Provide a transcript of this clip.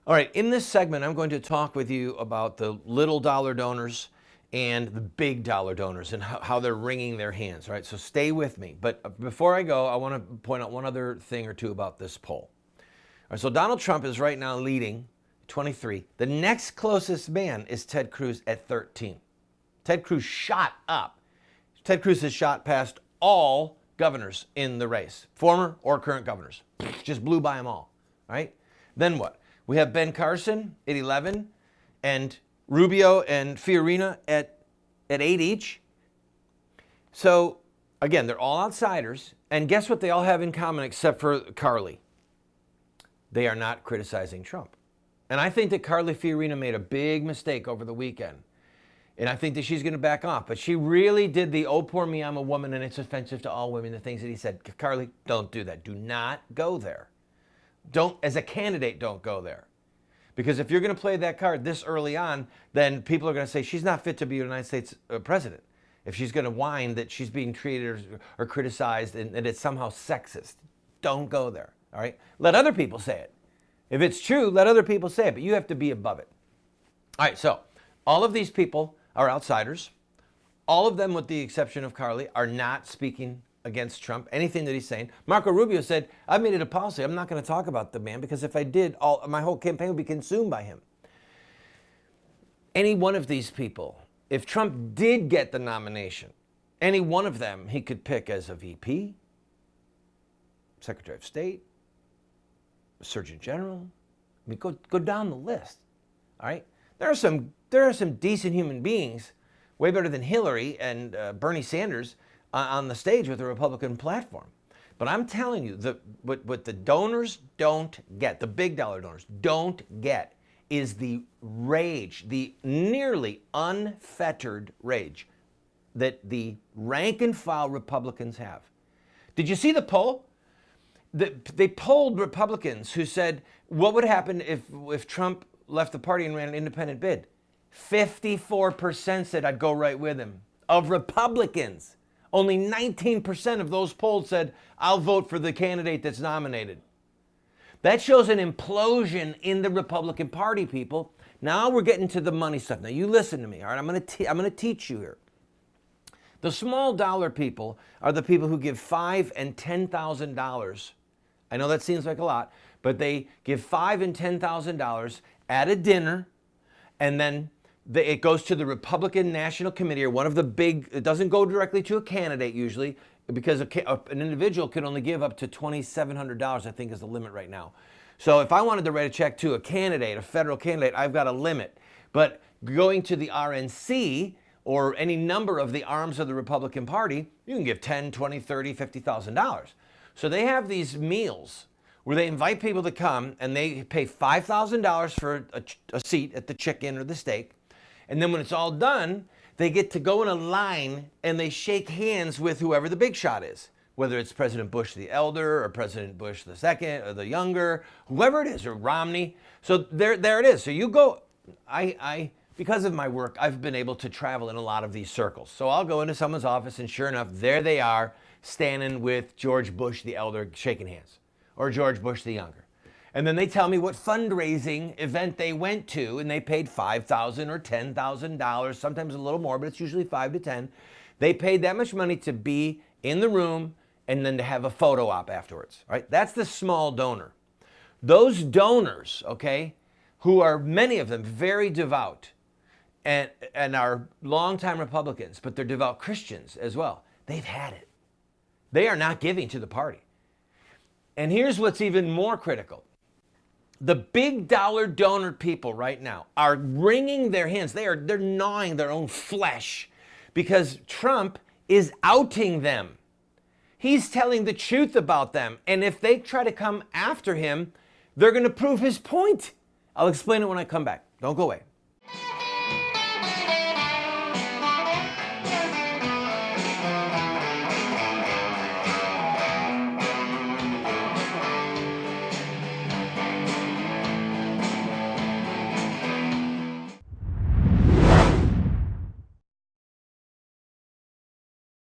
All right, in this segment, I'm going to talk with you about the little dollar donors and the big dollar donors and how they're wringing their hands, right? So stay with me. But before I go, I want to point out one other thing or two about this poll. All right, so Donald Trump is right now leading 23. The next closest man is Ted Cruz at 13. Ted Cruz shot up. Ted Cruz has shot past all governors in the race, former or current governors. Just blew by them all, right? Then what? We have Ben Carson at 11 and Rubio and Fiorina at 8 each. So, again, they're all outsiders. And guess what they all have in common except for Carly? They are not criticizing Trump. And I think that Carly Fiorina made a big mistake over the weekend. And I think that she's going to back off. But she really did the, oh, poor me, I'm a woman, and it's offensive to all women, the things that he said. Carly, don't do that. Do not go there. Don't, as a candidate, don't go there. Because if you're going to play that card this early on, then people are going to say she's not fit to be a United States president. If she's going to whine that she's being treated or criticized and it's somehow sexist, don't go there, all right? Let other people say it. If it's true, let other people say it, but you have to be above it. All right, so all of these people are outsiders. All of them, with the exception of Carly, are not speaking against Trump, anything that he's saying. Marco Rubio said, I've made it a policy. I'm not going to talk about the man because if I did, my whole campaign would be consumed by him. Any one of these people, if Trump did get the nomination, any one of them he could pick as a VP, Secretary of State, Surgeon General. I mean, go down the list. All right? There are some decent human beings, way better than Hillary and Bernie Sanders, on the stage with the Republican platform. But I'm telling you, what the donors don't get, the big dollar donors don't get, is the rage, the nearly unfettered rage that the rank and file Republicans have. Did you see the poll? They polled Republicans who said, what would happen if Trump left the party and ran an independent bid? 54% said I'd go right with him. Of Republicans. Only 19% of those polled said, I'll vote for the candidate that's nominated. That shows an implosion in the Republican Party, people. Now we're getting to the money stuff. Now you listen to me, all right? I'm going to teach you here. The small dollar people are the people who give $5,000 and $10,000. I know that seems like a lot, but they give $5,000 and $10,000 at a dinner, and then it goes to the Republican National Committee or one of the big, it doesn't go directly to a candidate usually, because an individual can only give up to $2,700, I think is the limit right now. So if I wanted to write a check to a candidate, a federal candidate, I've got a limit. But going to the RNC or any number of the arms of the Republican Party, you can give $10,000, $20,000, $30,000, $50,000. So they have these meals where they invite people to come and they pay $5,000 for a seat at the chicken or the steak. And then when it's all done, they get to go in a line and they shake hands with whoever the big shot is, whether it's President Bush the elder or President Bush the second or the younger, whoever it is, or Romney. So there it is. So you go, because of my work, I've been able to travel in a lot of these circles. So I'll go into someone's office and sure enough, there they are standing with George Bush the elder shaking hands, or George Bush the younger. And then they tell me what fundraising event they went to, and they paid $5,000 or $10,000, sometimes a little more, but it's usually $5,000 to $10,000. They paid that much money to be in the room and then to have a photo op afterwards, right? That's the small donor. Those donors, okay, who are many of them very devout and are longtime Republicans, but they're devout Christians as well, they've had it. They are not giving to the party. And here's what's even more critical. The big dollar donor people right now are wringing their hands. They're gnawing their own flesh because Trump is outing them. He's telling the truth about them. And if they try to come after him, they're going to prove his point. I'll explain it when I come back. Don't go away.